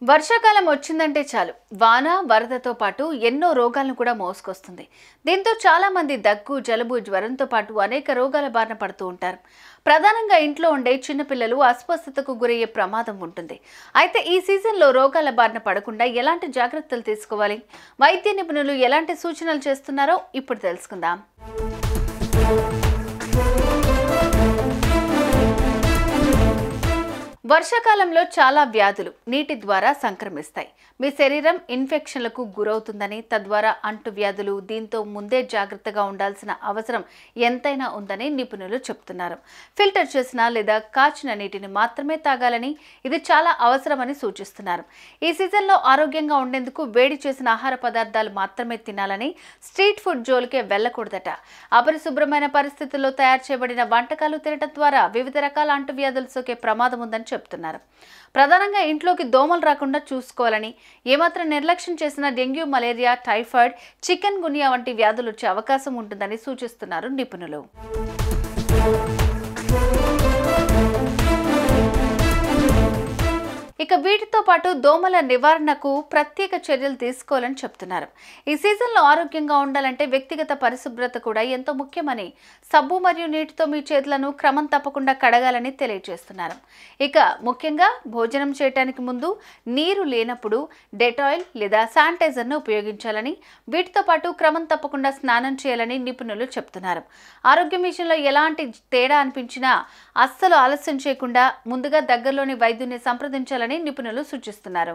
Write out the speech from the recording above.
వర్షాకాలం వచ్చిందంటే చాలు వాన వరదతో పాటు ఎన్నో రోగాలను కూడా మోసుకొస్తుంది. దీంతో చాలా మంది దగ్గు, జలుబు, జ్వరంతో పాటు అనేక రోగాల బారిన పడుతూ ఉంటారు. ప్రధానంగా ఇంట్లో ఉండే చిన్నపిల్లలు అస్వస్థతకు గురయ్యే ప్రమాదం ఉంటుంది. అయితే ఈ సీజన్లో రోగాల బారిన పడకుండా ఎలాంటి జాగ్రత్తలు తీసుకోవాలి, వైద్య నిపుణులు ఎలాంటి సూచనలు చేస్తున్నారో ఇప్పుడు తెలుసుకుందాం. వర్షాకాలంలో చాలా వ్యాధులు నీటి ద్వారా సంక్రమిస్తాయి. మీ శరీరం ఇన్ఫెక్షన్లకు గురవుతుందని, తద్వారా అంటువ్యాధులు, దీంతో ముందే జాగ్రత్తగా ఉండాల్సిన అవసరం ఎంతైనా ఉందని నిపుణులు చెప్తున్నారు. ఫిల్టర్ చేసిన లేదా కాచిన నీటిని మాత్రమే తాగాలని, ఇది చాలా అవసరమని సూచిస్తున్నారు. ఈ సీజన్లో ఆరోగ్యంగా ఉండేందుకు వేడి చేసిన ఆహార పదార్థాలు మాత్రమే తినాలని, స్ట్రీట్ ఫుడ్ జోలికే వెళ్లకూడదట. అపరిశుభ్రమైన పరిస్థితుల్లో తయారు చేయబడిన వంటకాలు తినడం ద్వారా వివిధ రకాల అంటువ్యాధులు సోకే ప్రమాదం ఉందని చెప్తున్నారు. ప్రధానంగా ఇంట్లోకి దోమలు రాకుండా చూసుకోవాలని, ఏమాత్రం నిర్లక్ష్యం చేసిన డెంగ్యూ, మలేరియా, టైఫాయిడ్, చికెన్ గున్యా వంటి వ్యాధులు వచ్చే అవకాశం ఉంటుందని సూచిస్తున్నారు నిపుణులు. ఇక వీటితో పాటు దోమల నివారణకు ప్రత్యేక చర్యలు తీసుకోవాలని చెప్తున్నారు. ఈ సీజన్లో ఆరోగ్యంగా ఉండాలంటే వ్యక్తిగత పరిశుభ్రత కూడా ఎంతో ముఖ్యమని, సబ్బు మరియు నీటితో మీ చేతులను క్రమం తప్పకుండా కడగాలని తెలియజేస్తున్నారు. ఇక ముఖ్యంగా భోజనం చేయడానికి ముందు నీరు లేనప్పుడు డెటాయిల్ లేదా శానిటైజర్ను ఉపయోగించాలని, వీటితో పాటు క్రమం తప్పకుండా స్నానం చేయాలని నిపుణులు చెప్తున్నారు. ఆరోగ్యం విషయంలో ఎలాంటి తేడా అనిపించినా అస్సలు ఆలస్యం చేయకుండా ముందుగా దగ్గరలోని వైద్యుని సంప్రదించాలని నిపుణులు సూచిస్తున్నారు.